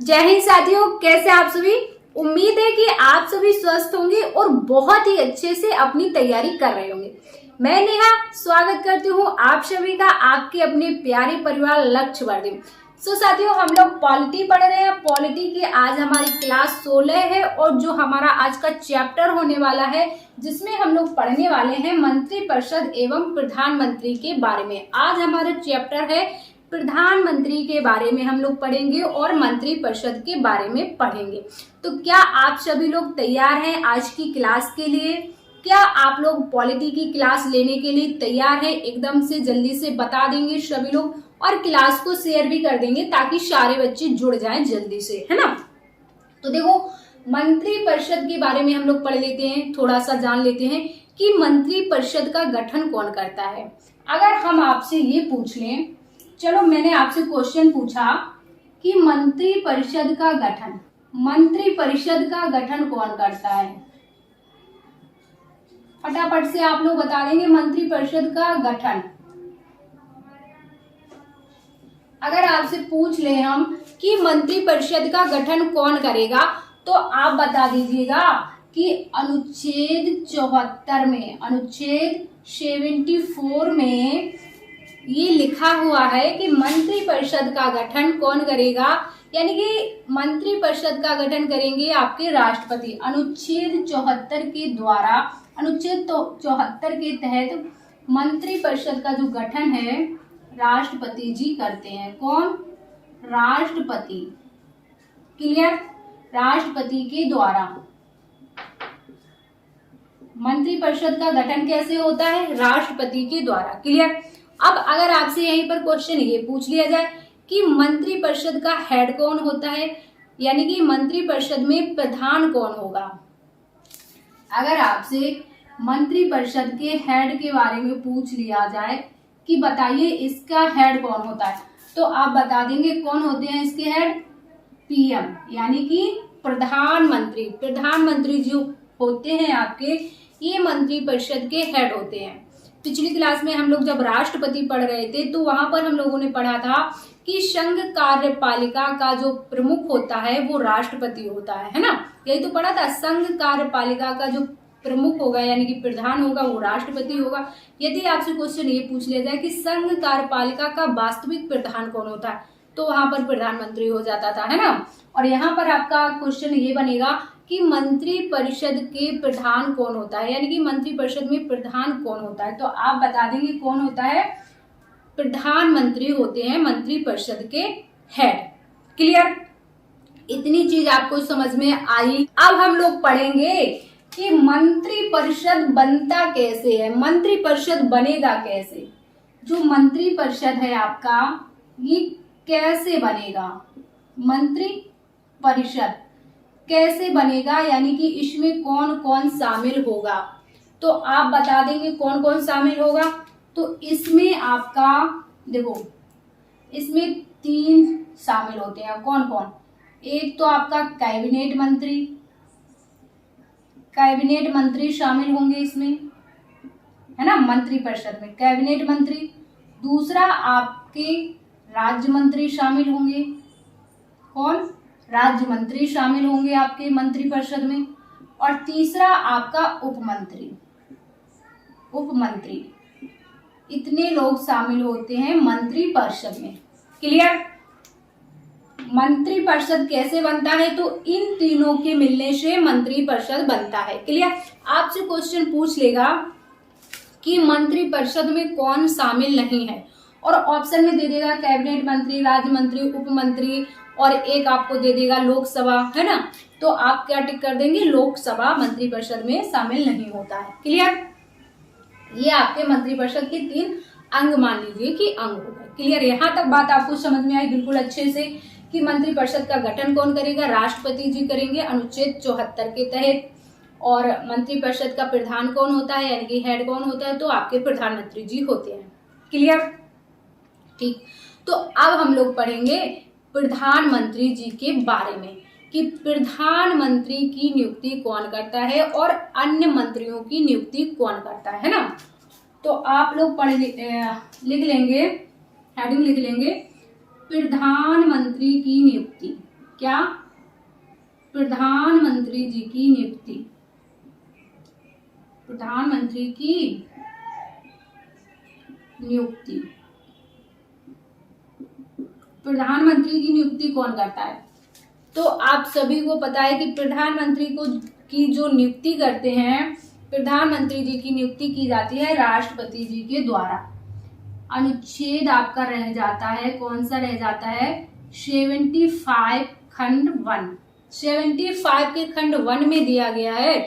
जय हिंद साथियों, कैसे आप सभी। उम्मीद है कि आप सभी स्वस्थ होंगे और बहुत ही अच्छे से अपनी तैयारी कर रहे होंगे। मैं नेहा स्वागत करती हूँ आप सभी का आपके अपने प्यारे परिवार लक्ष्य वर्धन। साथियों, हम लोग पॉलिटी पढ़ रहे हैं। पॉलिटी की आज हमारी क्लास 16 है और जो हमारा आज का चैप्टर होने वाला है जिसमें हम लोग पढ़ने वाले हैं मंत्रिपरिषद एवं प्रधानमंत्री के बारे में। आज हमारा चैप्टर है प्रधानमंत्री के बारे में हम लोग पढ़ेंगे और मंत्रिपरिषद के बारे में पढ़ेंगे। तो क्या आप सभी लोग तैयार हैं आज की क्लास के लिए? क्या आप लोग पॉलिटी की क्लास लेने के लिए तैयार हैं? एकदम से जल्दी से बता देंगे सभी लोग और क्लास को शेयर भी कर देंगे ताकि सारे बच्चे जुड़ जाएं जल्दी से, है ना। तो देखो, मंत्रिपरिषद के बारे में हम लोग पढ़ लेते हैं, थोड़ा सा जान लेते हैं कि मंत्रिपरिषद का गठन कौन करता है। अगर हम आपसे ये पूछ लें, चलो मैंने आपसे क्वेश्चन पूछा कि मंत्रिपरिषद का गठन कौन करता है, फटाफट से आप लोग बता देंगे मंत्रिपरिषद का गठन। अगर आपसे पूछ ले हम कि मंत्रिपरिषद का गठन कौन करेगा तो आप बता दीजिएगा कि अनुच्छेद 74 में, अनुच्छेद 74 में ये लिखा हुआ है कि मंत्रिपरिषद का गठन कौन करेगा, यानी कि मंत्रिपरिषद का गठन करेंगे आपके राष्ट्रपति। अनुच्छेद 74 के द्वारा, अनुच्छेद 74 के तहत मंत्रिपरिषद का जो गठन है राष्ट्रपति जी करते हैं। कौन? राष्ट्रपति। क्लियर? राष्ट्रपति के द्वारा मंत्रिपरिषद का गठन कैसे होता है? राष्ट्रपति के द्वारा। क्लियर? अब अगर आपसे यहीं पर क्वेश्चन ये पूछ लिया जाए कि मंत्रिपरिषद का हेड कौन होता है, यानी कि मंत्रिपरिषद में प्रधान कौन होगा। अगर आपसे मंत्रिपरिषद के हेड के बारे में पूछ लिया जाए कि बताइए इसका हेड कौन होता है, तो आप बता देंगे कौन होते हैं इसके हेड? पीएम, यानी कि प्रधानमंत्री। प्रधानमंत्री जो होते हैं आपके, ये मंत्रिपरिषद के हेड होते हैं। पिछली क्लास में हम लोग जब राष्ट्रपति पढ़ रहे थे तो वहां पर हम लोगों ने पढ़ा था कि संघ कार्यपालिका का जो प्रमुख होता है वो राष्ट्रपति होता है ना। यही तो पढ़ा था, संघ कार्यपालिका का जो प्रमुख होगा यानी कि प्रधान होगा वो राष्ट्रपति होगा। यदि आपसे क्वेश्चन ये पूछ लिया जाए कि संघ कार्यपालिका का वास्तविक प्रधान कौन होता है तो वहां पर प्रधानमंत्री हो जाता था, है ना। और यहाँ पर आपका क्वेश्चन ये बनेगा कि मंत्रिपरिषद के प्रधान कौन होता है, यानी कि मंत्रिपरिषद में प्रधान कौन होता है, तो आप बता देंगे कौन होता है? प्रधानमंत्री होते हैं मंत्रिपरिषद के हेड। क्लियर? इतनी चीज आपको समझ में आई। अब हम लोग पढ़ेंगे कि मंत्रिपरिषद बनता कैसे है, मंत्रिपरिषद बनेगा कैसे। जो मंत्रिपरिषद है आपका ये कैसे बनेगा, मंत्रिपरिषद कैसे बनेगा, यानी कि इसमें कौन कौन शामिल होगा, तो आप बता देंगे कौन कौन शामिल होगा। तो इसमें आपका देखो, इसमें 3 शामिल होते हैं। कौन कौन? एक तो आपका कैबिनेट मंत्री, कैबिनेट मंत्री शामिल होंगे इसमें, है ना, मंत्रिपरिषद में कैबिनेट मंत्री। दूसरा आपके राज्य मंत्री शामिल होंगे। कौन? राज्य मंत्री शामिल होंगे आपके मंत्रिपरिषद में। और तीसरा आपका उपमंत्री, उपमंत्री। इतने लोग शामिल होते हैं मंत्रिपरिषद में। क्लियर? मंत्रिपरिषद कैसे बनता है, तो इन तीनों के मिलने से मंत्रिपरिषद बनता है। क्लियर? आपसे क्वेश्चन पूछ लेगा कि मंत्रिपरिषद में कौन शामिल नहीं है और ऑप्शन में दे देगा कैबिनेट मंत्री, राज्य मंत्री, उपमंत्री और एक आपको दे देगा लोकसभा, है ना। तो आप क्या टिक कर देंगे? लोकसभा मंत्रिपरिषद में शामिल नहीं होता है। क्लियर? ये आपके मंत्रिपरिषद के 3 अंग मान लीजिए कि अंग हो गए। क्लियर? यहाँ तक बात आपको समझ में आई बिल्कुल अच्छे से कि मंत्रिपरिषद का गठन कौन करेगा? राष्ट्रपति जी करेंगे अनुच्छेद 74 के तहत। और मंत्रिपरिषद का प्रधान कौन होता है, यानी कि हेड कौन होता है, तो आपके प्रधानमंत्री जी होते हैं। क्लियर? ठीक। तो अब हम लोग पढ़ेंगे प्रधानमंत्री जी के बारे में कि प्रधानमंत्री की नियुक्ति कौन करता है और अन्य मंत्रियों की नियुक्ति कौन करता है ना। तो आप लोग लिख लेंगे, हेडिंग लिख लेंगे प्रधानमंत्री की नियुक्ति। क्या? प्रधानमंत्री जी की नियुक्ति, प्रधानमंत्री की नियुक्ति। प्रधानमंत्री की नियुक्ति कौन करता है? तो आप सभी को पता है कि प्रधानमंत्री को की जो नियुक्ति करते हैं, प्रधानमंत्री जी की नियुक्ति की जाती है राष्ट्रपति जी के द्वारा। अनुच्छेद आपका रह जाता है, कौन सा रह जाता है? 75 खंड 1। 75 के खंड 1 में दिया गया है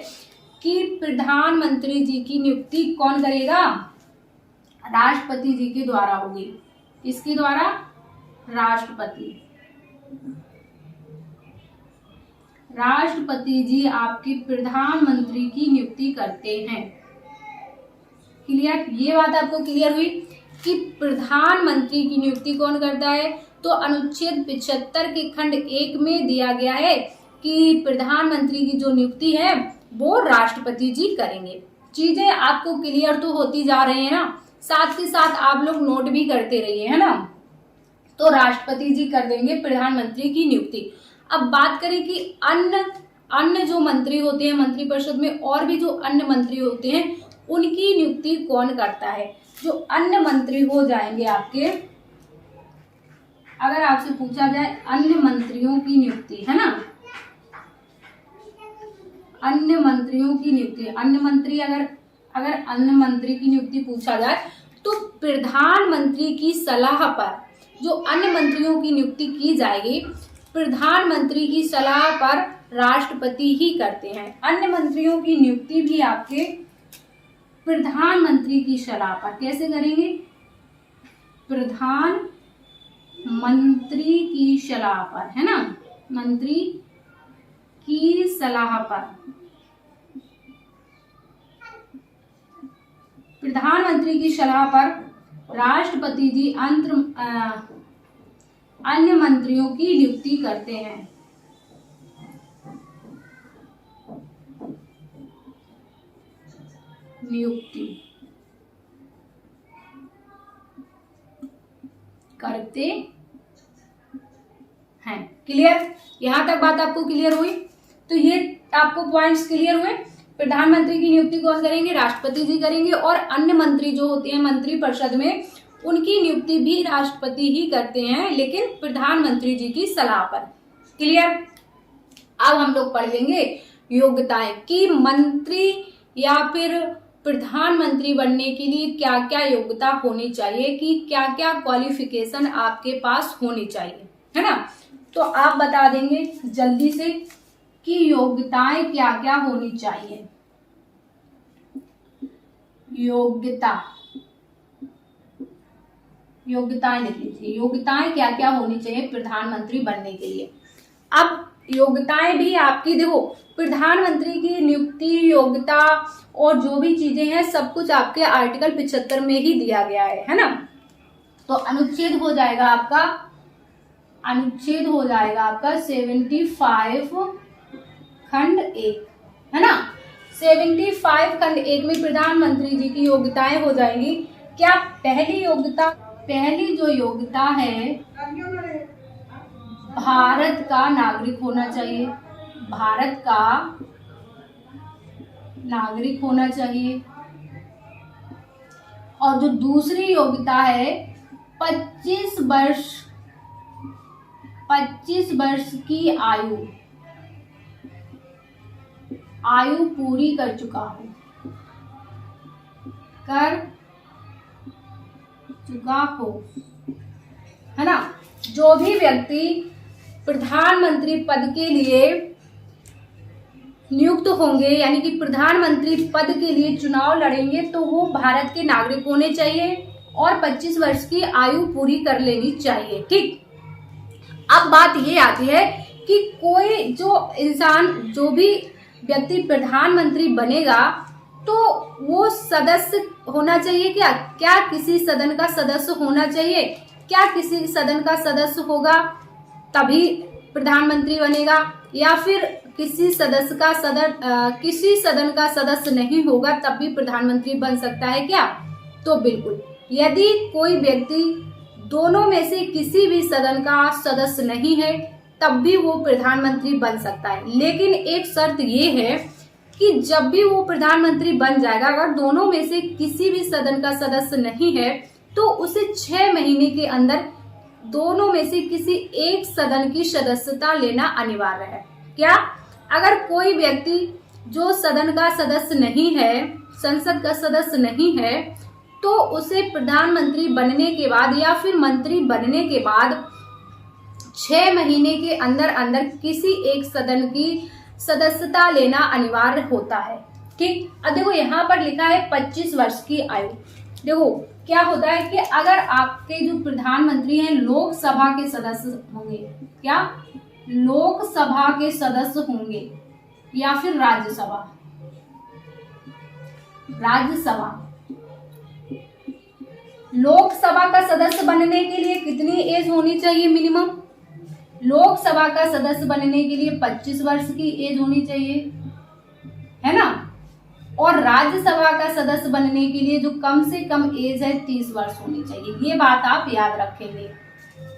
कि प्रधानमंत्री जी की नियुक्ति कौन करेगा? राष्ट्रपति जी के द्वारा होगी। किसके द्वारा? राष्ट्रपति। राष्ट्रपति जी आपके प्रधानमंत्री की नियुक्ति करते हैं। क्लियर? ये बात आपको क्लियर हुई कि प्रधानमंत्री की नियुक्ति कौन करता है? तो अनुच्छेद 75 के खंड 1 में दिया गया है कि प्रधानमंत्री की जो नियुक्ति है वो राष्ट्रपति जी करेंगे। चीजें आपको क्लियर तो होती जा रही है ना, साथ के साथ आप लोग नोट भी करते रहिए, है ना। तो राष्ट्रपति जी कर देंगे प्रधानमंत्री की नियुक्ति। अब बात करें कि अन्य जो मंत्री होते हैं मंत्रिपरिषद में, और भी जो अन्य मंत्री होते हैं उनकी नियुक्ति कौन करता है? जो अन्य मंत्री हो जाएंगे आपके, अगर आपसे पूछा जाए अन्य मंत्रियों की नियुक्ति, है ना, अन्य मंत्रियों की नियुक्ति, अन्य मंत्री अगर अन्य मंत्री की नियुक्ति पूछा जाए तो प्रधानमंत्री की सलाह पर जो अन्य मंत्रियों की नियुक्ति की जाएगी, प्रधानमंत्री की सलाह पर राष्ट्रपति ही करते हैं। अन्य मंत्रियों की नियुक्ति भी आपके प्रधानमंत्री की सलाह पर कैसे करेंगे? प्रधानमंत्री की सलाह पर, है ना, मंत्री की सलाह पर। प्रधानमंत्री की सलाह पर राष्ट्रपति जी अन्य मंत्रियों की नियुक्ति करते हैं। नियुक्ति करते हैं। क्लियर? यहां तक बात आपको क्लियर हुई? तो ये आपको पॉइंट्स क्लियर हुए। प्रधानमंत्री की नियुक्ति कौन करेंगे? राष्ट्रपति जी करेंगे। और अन्य मंत्री जो होते हैं मंत्रिपरिषद में, उनकी नियुक्ति भी राष्ट्रपति ही करते हैं, लेकिन प्रधानमंत्री जी की सलाह पर। क्लियर? अब हम लोग पढ़ लेंगे योग्यताएं कि मंत्री या फिर प्रधानमंत्री बनने के लिए क्या क्या योग्यता होनी चाहिए, कि क्या क्या क्वालिफिकेशन आपके पास होनी चाहिए, है ना। तो आप बता देंगे जल्दी से कि योग्यताएं क्या क्या होनी चाहिए। योग्यताएं लिख लीजिए। योग्यताएं क्या क्या होनी चाहिए प्रधानमंत्री बनने के लिए। अब योग्यताएं भी आपकी देखो, प्रधानमंत्री की नियुक्ति, योग्यता और जो भी चीजें हैं सब कुछ आपके आर्टिकल 75 में ही दिया गया है ना। तो अनुच्छेद हो जाएगा आपका 75 खंड 1, है ना। 75 खंड 1 में प्रधानमंत्री जी की योग्यताएं हो जाएंगी। क्या? पहली जो योग्यता है, भारत का नागरिक होना चाहिए। भारत का नागरिक होना चाहिए। और जो दूसरी योग्यता है 25 वर्ष की आयु पूरी कर चुका हो, है ना। जो भी व्यक्ति प्रधानमंत्री पद के लिए नियुक्त होंगे, यानी कि प्रधानमंत्री पद के लिए चुनाव लड़ेंगे, तो वो भारत के नागरिक होने चाहिए और 25 वर्ष की आयु पूरी कर लेनी चाहिए। ठीक। अब बात ये आती है कि कोई जो भी व्यक्ति प्रधानमंत्री बनेगा तो वो सदस्य होना चाहिए। क्या किसी सदन का सदस्य होना चाहिए? क्या किसी सदन का सदस्य होगा तभी प्रधानमंत्री बनेगा, या फिर किसी सदन का सदस्य नहीं होगा तब भी प्रधानमंत्री बन सकता है क्या? तो बिल्कुल, यदि कोई व्यक्ति दोनों में से किसी भी सदन का सदस्य नहीं है तब भी वो प्रधानमंत्री बन सकता है। लेकिन एक शर्त ये है कि जब भी वो प्रधानमंत्री बन जाएगा, अगर दोनों में से किसी भी सदन का सदस्य नहीं है तो उसे 6 महीने के अंदर दोनों में से किसी एक सदन की सदस्यता लेना अनिवार्य है। क्या? अगर कोई व्यक्ति जो सदन का सदस्य नहीं है, संसद का सदस्य नहीं है, तो उसे प्रधानमंत्री बनने के बाद या फिर मंत्री बनने के बाद 6 महीने के अंदर अंदर किसी एक सदन की सदस्यता लेना अनिवार्य होता है। ठीक, अब देखो यहाँ पर लिखा है 25 वर्ष की आयु। देखो क्या होता है कि अगर आपके जो प्रधानमंत्री हैं लोकसभा के सदस्य होंगे, क्या लोकसभा के सदस्य होंगे या फिर राज्यसभा, लोकसभा का सदस्य बनने के लिए कितनी एज होनी चाहिए मिनिमम? लोकसभा का सदस्य बनने के लिए 25 वर्ष की एज होनी चाहिए, है ना। और राज्यसभा का सदस्य बनने के लिए जो कम से कम एज है 30 वर्ष होनी चाहिए। ये बात आप याद रखेंगे।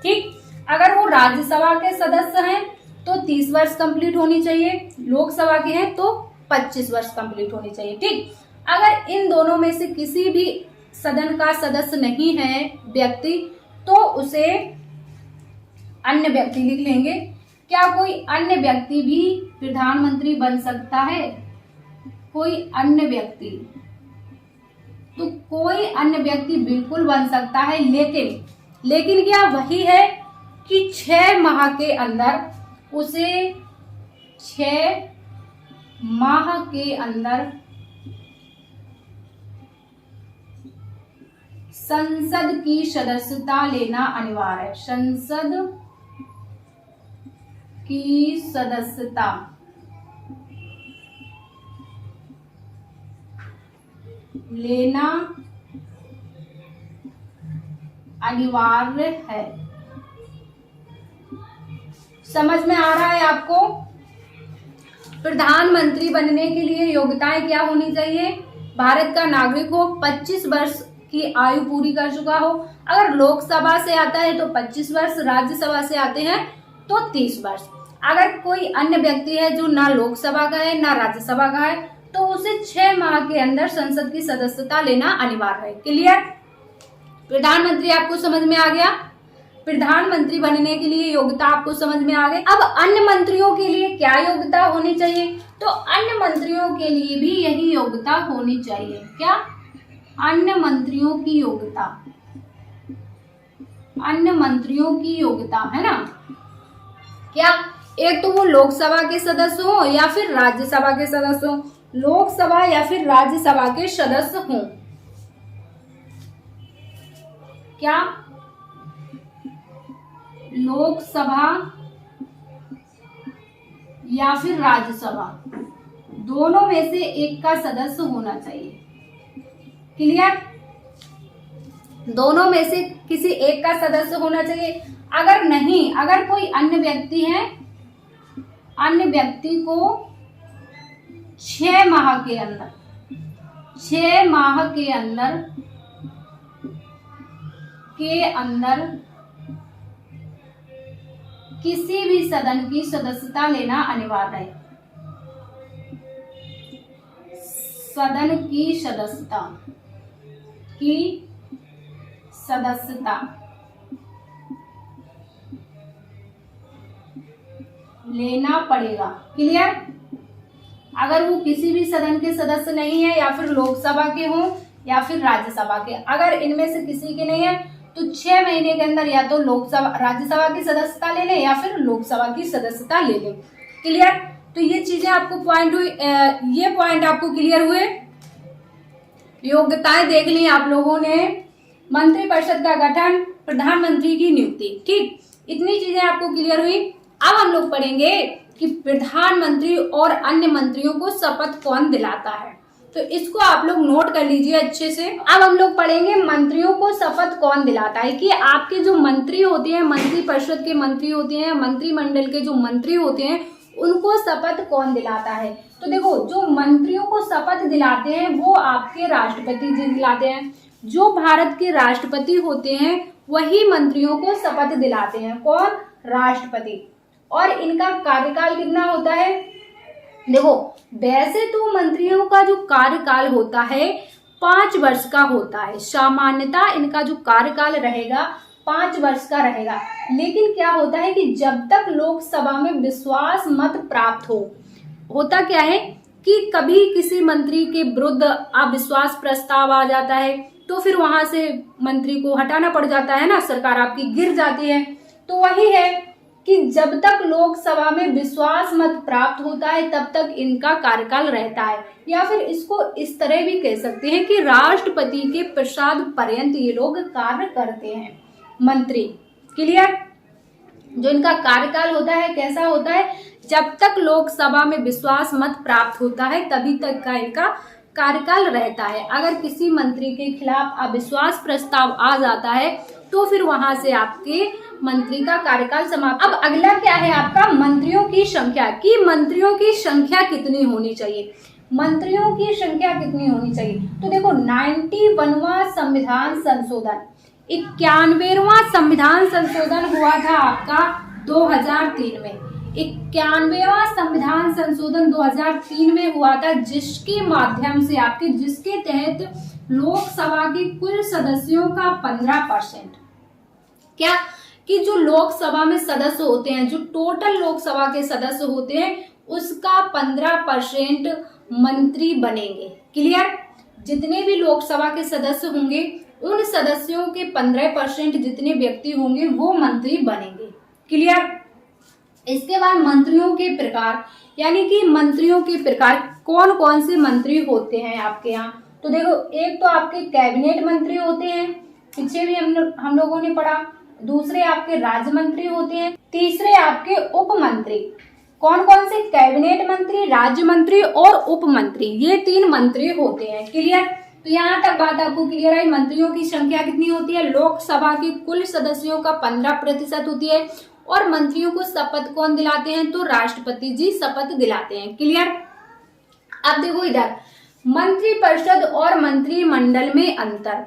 ठीक, अगर वो राज्यसभा के सदस्य हैं तो 30 वर्ष कंप्लीट होनी चाहिए, लोकसभा के हैं तो 25 वर्ष कंप्लीट होनी चाहिए। ठीक, अगर इन दोनों में से किसी भी सदन का सदस्य नहीं है व्यक्ति, तो उसे अन्य व्यक्ति लिख लेंगे। क्या कोई अन्य व्यक्ति भी प्रधानमंत्री बन सकता है? कोई अन्य व्यक्ति, तो कोई अन्य व्यक्ति बिल्कुल बन सकता है, लेकिन क्या वही है कि 6 माह के अंदर उसे 6 माह के अंदर संसद की सदस्यता लेना अनिवार्य है। संसद की सदस्यता लेना अनिवार्य है। समझ में आ रहा है आपको? प्रधानमंत्री बनने के लिए योग्यताएं क्या होनी चाहिए? भारत का नागरिक हो, 25 वर्ष की आयु पूरी कर चुका हो, अगर लोकसभा से आता है तो 25 वर्ष, राज्यसभा से आते हैं तो 30 वर्ष। अगर कोई अन्य व्यक्ति है जो ना लोकसभा का है ना राज्यसभा का है, तो उसे 6 माह के अंदर संसद की सदस्यता लेना अनिवार्य है। क्लियर? प्रधानमंत्री आपको समझ में आ गया? प्रधानमंत्री बनने के लिए योग्यता आपको समझ में आ गई। अब अन्य मंत्रियों के लिए क्या योग्यता होनी चाहिए? तो अन्य मंत्रियों के लिए भी यही योग्यता होनी चाहिए। क्या? अन्य मंत्रियों की योग्यता, अन्य मंत्रियों की योग्यता, है ना। क्या? एक तो वो लोकसभा के सदस्य हो या फिर राज्यसभा के सदस्य हो, लोकसभा या फिर राज्यसभा के सदस्य हों। क्या? लोकसभा या फिर राज्यसभा, दोनों में से एक का सदस्य होना चाहिए। क्लियर? दोनों में से किसी एक का सदस्य होना चाहिए। अगर नहीं, अगर कोई अन्य व्यक्ति है, अन्य व्यक्ति को 6 माह के अंदर, 6 माह के अंदर किसी भी सदन की सदस्यता लेना अनिवार्य है। सदन की सदस्यता लेना पड़ेगा। क्लियर? अगर वो किसी भी सदन के सदस्य नहीं है, या फिर लोकसभा के हों या फिर राज्यसभा के, अगर इनमें से किसी के नहीं है तो 6 महीने के अंदर या तो लोकसभा राज्यसभा की सदस्यता ले लें या फिर लोकसभा की सदस्यता ले लें। क्लियर? तो ये चीजें आपको ये पॉइंट आपको क्लियर हुए। योग्यताएं देख ली आप लोगों ने, मंत्रिपरिषद का गठन, प्रधानमंत्री की नियुक्ति। ठीक, इतनी चीजें आपको क्लियर हुई। अब हम लोग पढ़ेंगे कि प्रधानमंत्री और अन्य मंत्रियों को शपथ कौन दिलाता है, तो इसको आप लोग नोट कर लीजिए अच्छे से। अब हम लोग पढ़ेंगे मंत्रियों को शपथ कौन दिलाता है, कि आपके जो मंत्री होते हैं, मंत्रिपरिषद के मंत्री होते हैं, मंत्रिमंडल के जो मंत्री होते हैं, उनको शपथ कौन दिलाता है। तो देखो, जो मंत्रियों को शपथ दिलाते हैं वो आपके राष्ट्रपति जी दिलाते हैं। जो भारत के राष्ट्रपति होते हैं वही मंत्रियों को शपथ दिलाते हैं। कौन? राष्ट्रपति। और इनका कार्यकाल कितना होता है? देखो, वैसे तो मंत्रियों का जो कार्यकाल होता है 5 वर्ष का होता है, सामान्यतः इनका जो कार्यकाल रहेगा 5 वर्ष का रहेगा। लेकिन क्या होता है कि जब तक लोकसभा में विश्वास मत प्राप्त होता क्या है कि कभी किसी मंत्री के विरुद्ध अविश्वास प्रस्ताव आ जाता है तो फिर वहां से मंत्री को हटाना पड़ जाता है ना, सरकार आपकी गिर जाती है। तो वही है कि जब तक लोकसभा में विश्वास मत प्राप्त होता है तब तक इनका कार्यकाल रहता है, या फिर इसको इस तरह भी कह सकते हैं कि राष्ट्रपति के प्रसाद पर्यंत ये लोग कार्य करते हैं मंत्री। क्लियर? जो इनका कार्यकाल होता है कैसा होता है? जब तक लोकसभा में विश्वास मत प्राप्त होता है तभी तक का इनका कार्यकाल रहता है। अगर किसी मंत्री के खिलाफ अविश्वास प्रस्ताव आ जाता है तो फिर वहां से आपके मंत्री का कार्यकाल समाप्त। अब अगला क्या है आपका? मंत्रियों की संख्या, कि मंत्रियों की संख्या कितनी होनी चाहिए। मंत्रियों की संख्या कितनी होनी चाहिए? तो देखो, 91वां संविधान संशोधन, 91वां संविधान संशोधन हुआ था आपका 2003 में। 91वां संविधान संशोधन 2003 में हुआ था, जिसके माध्यम से जिसके तहत लोकसभा के कुल सदस्यों का 15% क्या कि जो लोकसभा में सदस्य होते हैं, जो टोटल लोकसभा के सदस्य होते हैं उसका 15% मंत्री बनेंगे। क्लियर? जितने भी लोकसभा के सदस्य होंगे उन सदस्यों के 15% जितने व्यक्ति होंगे वो मंत्री बनेंगे। क्लियर? इसके बाद मंत्रियों के प्रकार, यानी कि मंत्रियों के प्रकार कौन कौन से मंत्री होते हैं आपके यहाँ। तो देखो, एक तो आपके कैबिनेट मंत्री होते हैं, पीछे भी हम लोगों ने पढ़ा। दूसरे आपके राज्य मंत्री होते हैं। तीसरे आपके उप मंत्री। कौन कौन से? कैबिनेट मंत्री, राज्य मंत्री और उप मंत्री, ये 3 मंत्री होते हैं। क्लियर? तो यहाँ तक बात आपको क्लियर है। मंत्रियों की संख्या कितनी होती है? लोकसभा के कुल सदस्यों का 15% होती है। और मंत्रियों को शपथ कौन दिलाते हैं? तो राष्ट्रपति जी शपथ दिलाते हैं। क्लियर? अब देखो इधर, मंत्रिपरिषद और मंत्रिमंडल में अंतर।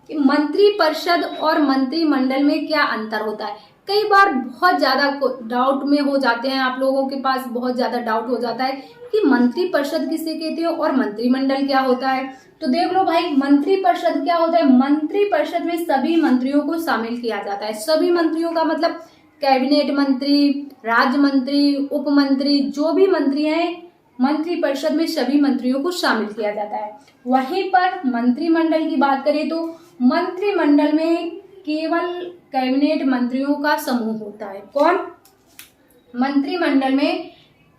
मंत्रिपरिषद और मंत्रिमंडल में क्या अंतर होता है? कई बार बहुत ज्यादा डाउट में हो जाते हैं, आप लोगों के पास बहुत ज्यादा डाउट हो जाता है कि मंत्रिपरिषद किसे कहते हैं और मंत्रिमंडल क्या होता है। तो देख लो भाई, मंत्रिपरिषद क्या होता है? मंत्रिपरिषद में सभी मंत्रियों को शामिल किया जाता है। सभी मंत्रियों का मतलब कैबिनेट मंत्री, राज्य मंत्री, उप मंत्री, जो भी मंत्री हैं मंत्रिपरिषद में सभी मंत्रियों को शामिल किया जाता है। वहीं पर मंत्रिमंडल की बात करें तो मंत्रिमंडल में केवल कैबिनेट मंत्रियों का समूह होता है। कौन? मंत्रिमंडल में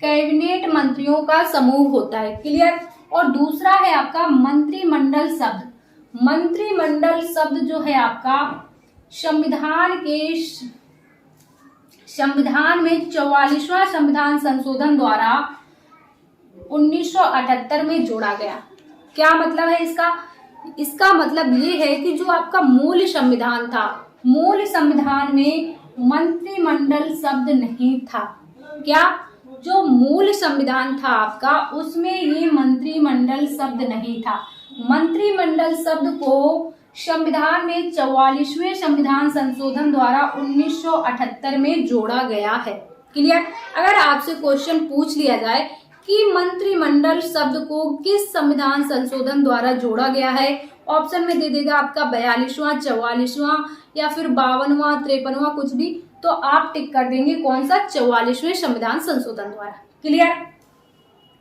कैबिनेट मंत्रियों का समूह होता है। क्लियर? और दूसरा है आपका मंत्रिमंडल शब्द। मंत्रिमंडल शब्द जो है आपका संविधान में 44वां संविधान संशोधन द्वारा 1978 में जोड़ा गया। क्या मतलब है इसका? इसका मतलब ये है कि जो आपका मूल संविधान था, मूल संविधान में मंत्रिमंडल शब्द नहीं था। क्या? जो मूल संविधान था आपका उसमें ये मंत्रिमंडल शब्द नहीं था। मंत्रिमंडल शब्द को संविधान में 44वें संविधान संशोधन द्वारा 1978 में जोड़ा गया है। क्लियर? अगर आपसे क्वेश्चन पूछ लिया जाए कि मंत्रिमंडल शब्द को किस संविधान संशोधन द्वारा जोड़ा गया है, ऑप्शन में दे देगा आपका 42वां, 44वां या फिर 52वां, 53वां, कुछ भी, तो आप टिक कर देंगे कौन सा? 44वें संविधान संशोधन द्वारा। क्लियर?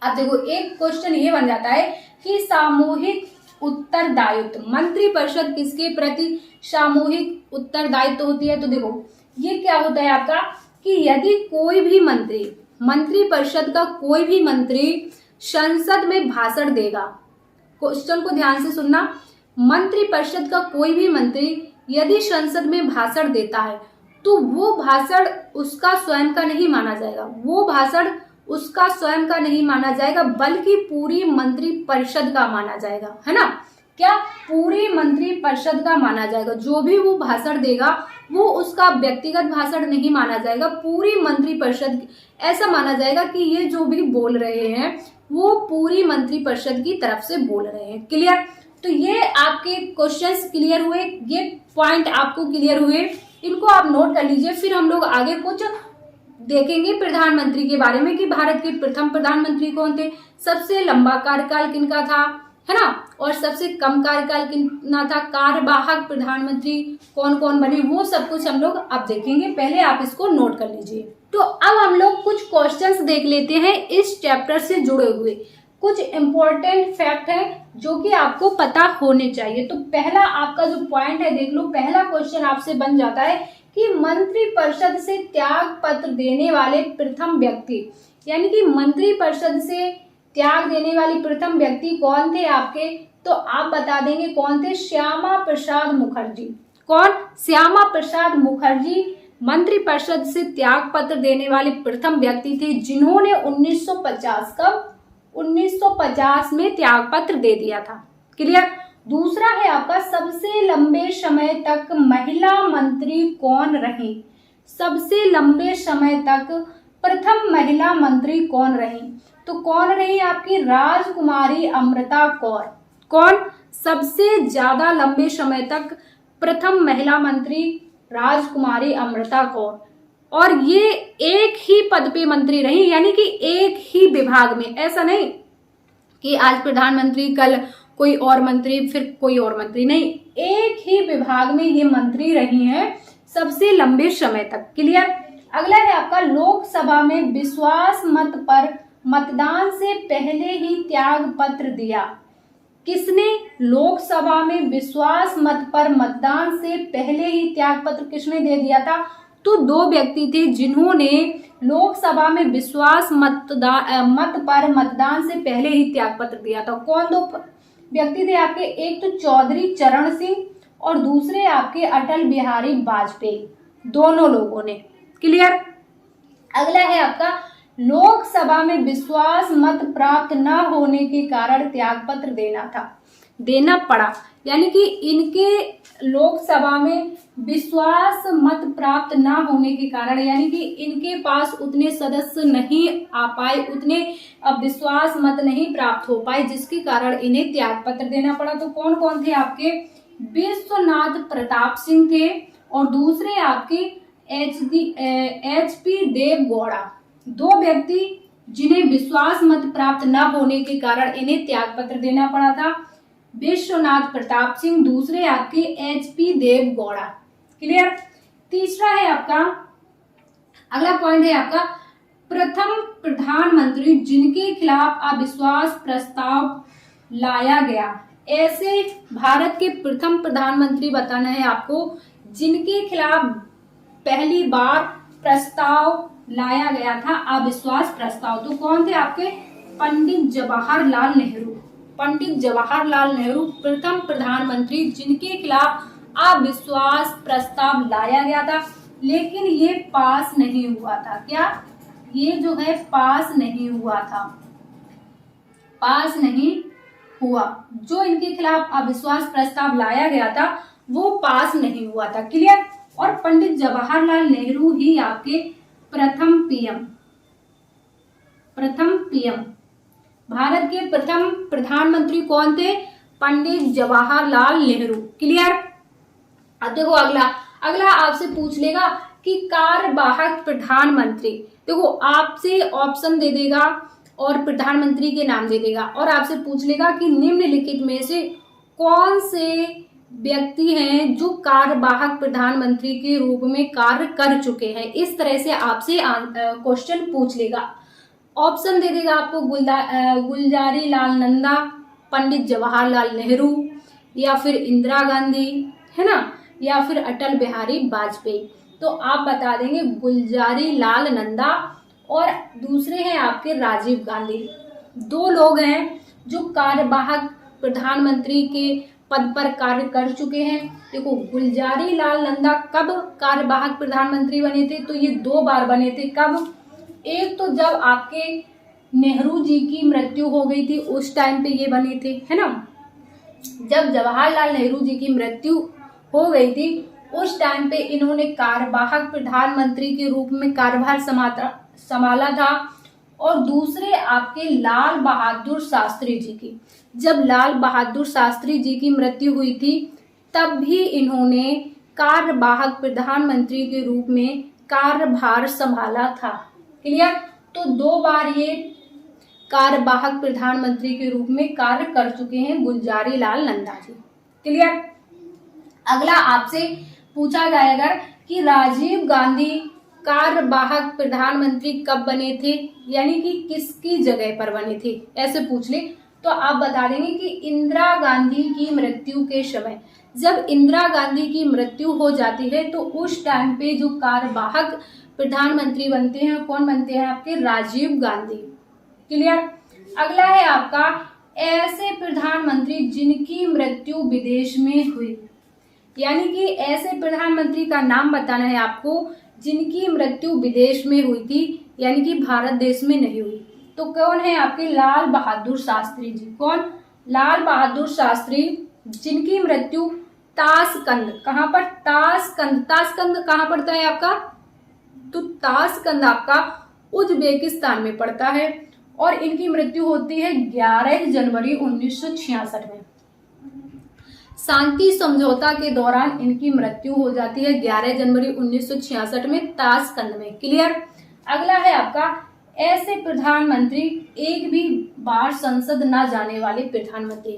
अब देखो, एक क्वेश्चन ये बन जाता है कि सामूहिक उत्तरदायित्व, मंत्रिपरिषद किसके प्रति सामूहिक उत्तरदायित्व होती है। तो देखो, ये क्या होता है आपका कि यदि कोई भी मंत्रिपरिषद का कोई भी मंत्री संसद में भाषण देगा, क्वेश्चन को ध्यान से सुनना, मंत्रिपरिषद का कोई भी मंत्री यदि संसद में भाषण देता है तो वो भाषण उसका स्वयं का नहीं माना जाएगा। वो भाषण उसका स्वयं का नहीं माना जाएगा, बल्कि पूरी मंत्रिपरिषद का माना जाएगा, है ना। क्या? पूरी मंत्रिपरिषद का माना जाएगा। जो भी वो भाषण देगा वो उसका व्यक्तिगत भाषण नहीं माना जाएगा, पूरी मंत्रिपरिषद ऐसा माना जाएगा कि ये जो भी बोल रहे हैं वो पूरी मंत्रिपरिषद की तरफ से बोल रहे हैं। क्लियर? तो ये आपके क्वेश्चंस क्लियर हुए, ये पॉइंट आपको क्लियर हुए, इनको आप नोट कर लीजिए। फिर हम लोग आगे कुछ देखेंगे प्रधानमंत्री के बारे में कि भारत के प्रथम प्रधानमंत्री कौन थे, सबसे लंबा कार्यकाल किनका था, है ना, और सबसे कम कार्यकाल कितना था, कार्यवाहक प्रधानमंत्री कौन कौन बने, वो सब कुछ हम लोग अब देखेंगे। पहले आप इसको नोट कर लीजिए। तो अब हम लोग कुछ क्वेश्चंस देख लेते हैं इस चैप्टर से जुड़े हुए। कुछ इंपॉर्टेंट फैक्ट है जो कि आपको पता होने चाहिए। तो पहला आपका जो पॉइंट है देख लो, पहला क्वेश्चन आपसे बन जाता है कि मंत्रिपरिषद से त्याग पत्र देने वाले प्रथम व्यक्ति, यानी कि मंत्रिपरिषद से त्याग देने वाली प्रथम व्यक्ति कौन थे आपके, तो आप बता देंगे कौन थे, श्यामा प्रसाद मुखर्जी। कौन, श्यामा प्रसाद मुखर्जी मंत्रिपरिषद से त्याग पत्र देने वाले प्रथम व्यक्ति थे जिन्होंने 1950 कब 1950 में त्याग पत्र दे दिया था। क्लियर। दूसरा है आपका, सबसे लंबे समय तक महिला मंत्री कौन रही, सबसे लंबे समय तक प्रथम महिला मंत्री कौन रही, तो कौन रही आपकी, राजकुमारी अमृता कौर। कौन, सबसे ज्यादा लंबे समय तक प्रथम महिला मंत्री राजकुमारी अमृता कौर, और ये एक ही पद पे मंत्री रही, यानी कि एक ही विभाग में, ऐसा नहीं कि आज प्रधानमंत्री कल कोई और मंत्री फिर कोई और मंत्री, नहीं, एक ही विभाग में ये मंत्री रही हैं सबसे लंबे समय तक। क्लियर। अगला है आपका, लोकसभा में विश्वास मत पर मतदान से पहले ही त्याग पत्र दिया। किसने, लोकसभा में विश्वास मत पर मतदान से पहले ही त्याग पत्र किसने दे दिया था, तो दो व्यक्ति थे जिन्होंने लोकसभा में विश्वास मत पर मतदान से पहले ही त्याग पत्र दिया था। कौन दो व्यक्ति थे आपके, एक तो चौधरी चरण सिंह और दूसरे आपके अटल बिहारी वाजपेयी, दोनों लोगों ने। क्लियर। अगला है आपका, लोकसभा में विश्वास मत प्राप्त न होने के कारण त्याग पत्र देना पड़ा, यानी कि इनके लोकसभा में विश्वास मत प्राप्त न होने के कारण, यानी कि इनके पास उतने सदस्य नहीं आ पाए, उतने विश्वास मत नहीं प्राप्त हो पाए, जिसके कारण इन्हें त्याग पत्र देना पड़ा। तो कौन कौन थे आपके, विश्वनाथ प्रताप सिंह थे और दूसरे आपके HP देवगौड़ा, दो व्यक्ति जिन्हें विश्वास मत प्राप्त न होने के कारण इन्हें त्याग पत्र देना पड़ा था, विश्वनाथ प्रताप सिंह, दूसरे आपके HP देवगौड़ा। क्लियर। तीसरा है आपका, अगला पॉइंट है आपका, प्रथम प्रधानमंत्री जिनके खिलाफ अविश्वास प्रस्ताव लाया गया। ऐसे भारत के प्रथम प्रधानमंत्री बताना है आपको जिनके खिलाफ पहली बार प्रस्ताव लाया गया था, अविश्वास प्रस्ताव। तो कौन थे आपके, पंडित जवाहरलाल नेहरू। पंडित जवाहरलाल नेहरू प्रथम प्रधानमंत्री जिनके खिलाफ अविश्वास प्रस्ताव लाया गया था, लेकिन ये पास नहीं हुआ था। क्या, ये जो है पास नहीं हुआ था, पास नहीं हुआ। जो इनके खिलाफ अविश्वास प्रस्ताव लाया गया था वो पास नहीं हुआ था। क्लियर। और पंडित जवाहरलाल नेहरू ही आपके प्रथम पीएम, भारत के प्रथम प्रधानमंत्री कौन थे, पंडित जवाहरलाल नेहरू। क्लियर। अब देखो अगला आपसे पूछ लेगा कि कार्यवाहक प्रधानमंत्री, देखो आपसे ऑप्शन दे देगा और प्रधानमंत्री के नाम दे देगा और आपसे पूछ लेगा कि निम्नलिखित में से कौन से व्यक्ति हैं जो कार्यवाहक प्रधानमंत्री के रूप में कार्य कर चुके हैं। इस तरह से आपसे क्वेश्चन पूछ लेगा। ऑप्शन दे देगा आपको, गुलजारी लाल नंदा, पंडित जवाहरलाल नेहरू, या फिर इंदिरा गांधी, है ना, या फिर अटल बिहारी वाजपेयी। तो आप बता देंगे गुलजारी लाल नंदा और दूसरे हैं आपके राजीव गांधी। दो लोग हैं जो कार्यवाहक प्रधानमंत्री के पद पर कार्य कर चुके हैं। देखो गुलजारी लाल नंदा कब कार्यवाहक प्रधानमंत्री बने थे, तो ये 2 बार बने थे। कब, एक तो जब आपके नेहरू जी की मृत्यु हो गई थी उस टाइम पे ये बने थे, है ना, जब जवाहरलाल नेहरू जी की मृत्यु हो गई थी उस टाइम पे इन्होंने कार्यवाहक प्रधानमंत्री के रूप में कार्यभार संभाला था। और दूसरे आपके लाल बहादुर शास्त्री जी की, जब लाल बहादुर शास्त्री जी की मृत्यु हुई थी तब भी इन्होंने कार्यवाहक प्रधानमंत्री के रूप में कार्यभार संभाला था। क्लियर। तो 2 बार ये कार्यवाहक प्रधानमंत्री के रूप में कार्य कर चुके हैं गुलजारी लाल नंदा जी। क्लियर। अगला आपसे पूछा जाएगा कि राजीव गांधी कार्यवाहक प्रधानमंत्री कब बने थे, यानी कि किसकी जगह पर बने थे, ऐसे पूछ ले तो आप बता देंगे कि इंदिरा गांधी की मृत्यु के समय। जब इंदिरा गांधी की मृत्यु हो जाती है तो उस टाइम पे जो कार्यवाहक प्रधानमंत्री बनते हैं, कौन बनते हैं आपके, राजीव गांधी। क्लियर। अगला है आपका ऐसे प्रधानमंत्री जिनकी मृत्यु विदेश में हुई, यानी कि ऐसे प्रधानमंत्री का नाम बताना है आपको जिनकी मृत्यु विदेश में हुई थी, यानी कि भारत देश में नहीं हुई। तो कौन है आपके, लाल बहादुर शास्त्री जी। कौन, लाल बहादुर शास्त्री, जिनकी मृत्यु ताशकंद, कहां पर, ताशकंद। ताशकंद कहां पड़ता है आपका, तो ताशकंद आपका उज्बेकिस्तान में पड़ता है और इनकी मृत्यु होती है 11 जनवरी 1966 में। शांति समझौता के दौरान इनकी मृत्यु हो जाती है 11 जनवरी 1966 में ताशकंद में। क्लियर। अगला है आपका ऐसे प्रधानमंत्री एक भी बार संसद ना जाने वाले प्रधानमंत्री।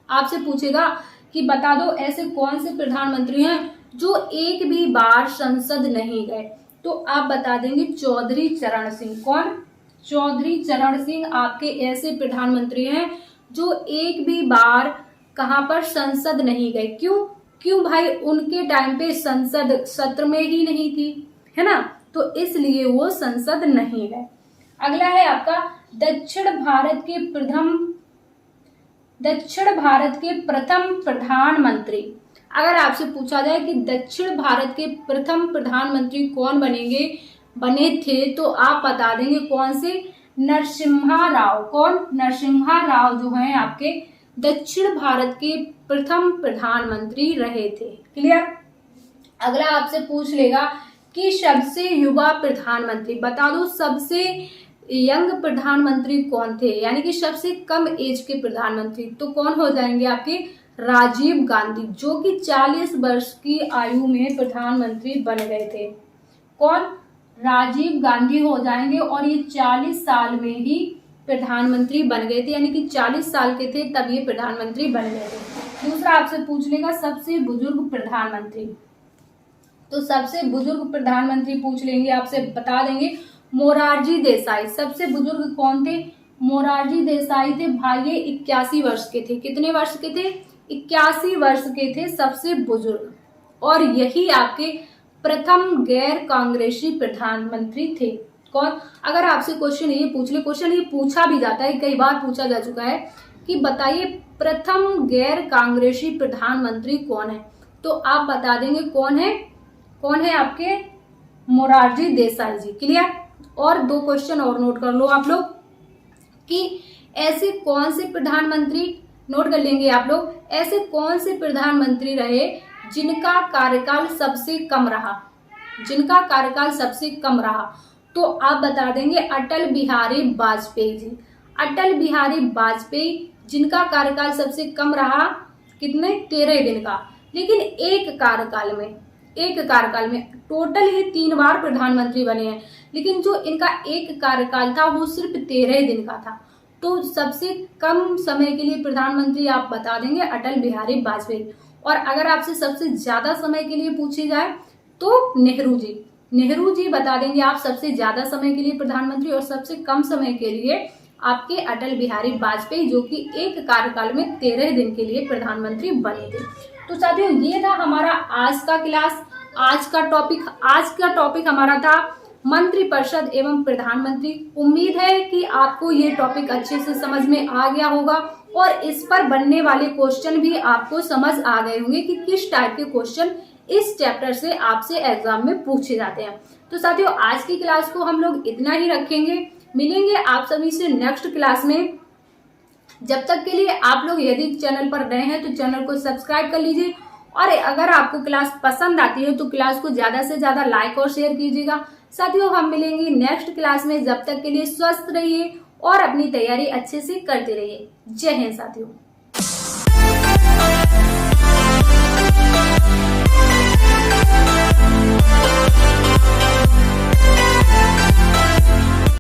आपसे पूछेगा कि बता दो ऐसे कौन से प्रधानमंत्री हैं जो एक भी बार संसद नहीं गए, तो आप बता देंगे चौधरी चरण सिंह। कौन, चौधरी चरण सिंह आपके ऐसे प्रधानमंत्री हैं जो एक भी बार कहां पर, संसद नहीं गए। क्यों भाई, उनके टाइम पे संसद सत्र में ही नहीं थी, है ना, तो इसलिए वो संसद नहीं गए। अगला है आपका दक्षिण भारत के प्रथम प्रधानमंत्री। अगर आपसे पूछा जाए कि दक्षिण भारत के प्रथम प्रधानमंत्री कौन बने थे, तो आप बता देंगे कौन से, नरसिम्हा राव। कौन, नरसिम्हा राव जो है आपके दक्षिण भारत के प्रथम प्रधानमंत्री रहे थे। क्लियर। अगला आपसे पूछ लेगा कि सबसे युवा प्रधानमंत्री, बता दो सबसे यंग प्रधानमंत्री कौन थे, यानी कि सबसे कम एज के प्रधानमंत्री, तो कौन हो जाएंगे आपके, राजीव गांधी, जो कि 40 वर्ष की आयु में प्रधानमंत्री बन गए थे। कौन, राजीव गांधी हो जाएंगे और ये 40 साल में ही प्रधानमंत्री बन गए थे, यानी कि 40 साल के थे तब ये प्रधानमंत्री बन गए थे। दूसरा आपसे पूछ लेगा सबसे बुजुर्ग प्रधानमंत्री, तो सबसे बुजुर्ग प्रधानमंत्री पूछ लेंगे, आपसे बता देंगे मोरारजी देसाई। सबसे बुजुर्ग कौन थे, मोरारजी देसाई थे भाई, ये 81 वर्ष के थे। कितने वर्ष के थे, 81 वर्ष के थे सबसे बुजुर्ग, और यही आपके प्रथम गैर कांग्रेसी प्रधानमंत्री थे। कौन, अगर आपसे क्वेश्चन ये पूछ ले, क्वेश्चन ये पूछा भी जाता है, कई बार पूछा जा चुका है कि बताइए प्रथम गैर कांग्रेसी प्रधानमंत्री कौन है, तो आप बता देंगे कौन है आपके, मोरारजी देसाई जी। क्लियर। और 2 क्वेश्चन और नोट कर लो आप लोग कि ऐसे कौन से प्रधानमंत्री, नोट कर लेंगे आप लोग, ऐसे कौन से प्रधानमंत्री रहे जिनका कार्यकाल सबसे कम रहा, जिनका कार्यकाल सबसे कम रहा, तो आप बता देंगे अटल बिहारी वाजपेयी जी। अटल बिहारी वाजपेयी जिनका कार्यकाल सबसे कम रहा, कितने, 13 दिन का, लेकिन एक कार्यकाल में टोटल ही 3 बार प्रधानमंत्री बने हैं, लेकिन जो इनका एक कार्यकाल था वो सिर्फ 13 दिन का था। तो सबसे कम समय के लिए प्रधानमंत्री आप बता देंगे अटल बिहारी वाजपेयी। और अगर आपसे सबसे ज्यादा समय के लिए पूछी जाए तो नेहरू जी बता देंगे आप सबसे ज्यादा समय के लिए प्रधानमंत्री, और सबसे कम समय के लिए आपके अटल बिहारी वाजपेयी, जो कि एक कार्यकाल में 13 दिन के लिए प्रधानमंत्री बने थे। तो साथियों ये था हमारा आज का क्लास, आज का टॉपिक हमारा था मंत्रिपरिषद एवं प्रधानमंत्री। उम्मीद है कि आपको ये टॉपिक अच्छे से समझ में आ गया होगा और इस पर बनने वाले क्वेश्चन भी आपको समझ आ गए होंगे कि किस टाइप के क्वेश्चन इस चैप्टर से आपसे एग्जाम में पूछे जाते हैं। तो साथियों आज की क्लास को हम लोग इतना ही रखेंगे, मिलेंगे आप सभी से नेक्स्ट क्लास में। जब तक के लिए आप लोग यदि चैनल पर नए हैं तो चैनल को सब्सक्राइब कर लीजिए, और अगर आपको क्लास पसंद आती है तो क्लास को ज्यादा से ज्यादा लाइक और शेयर कीजिएगा। साथियों हम मिलेंगे नेक्स्ट क्लास में, जब तक के लिए स्वस्थ रहिए और अपनी तैयारी अच्छे से करते रहिए। जय हिंद साथियों।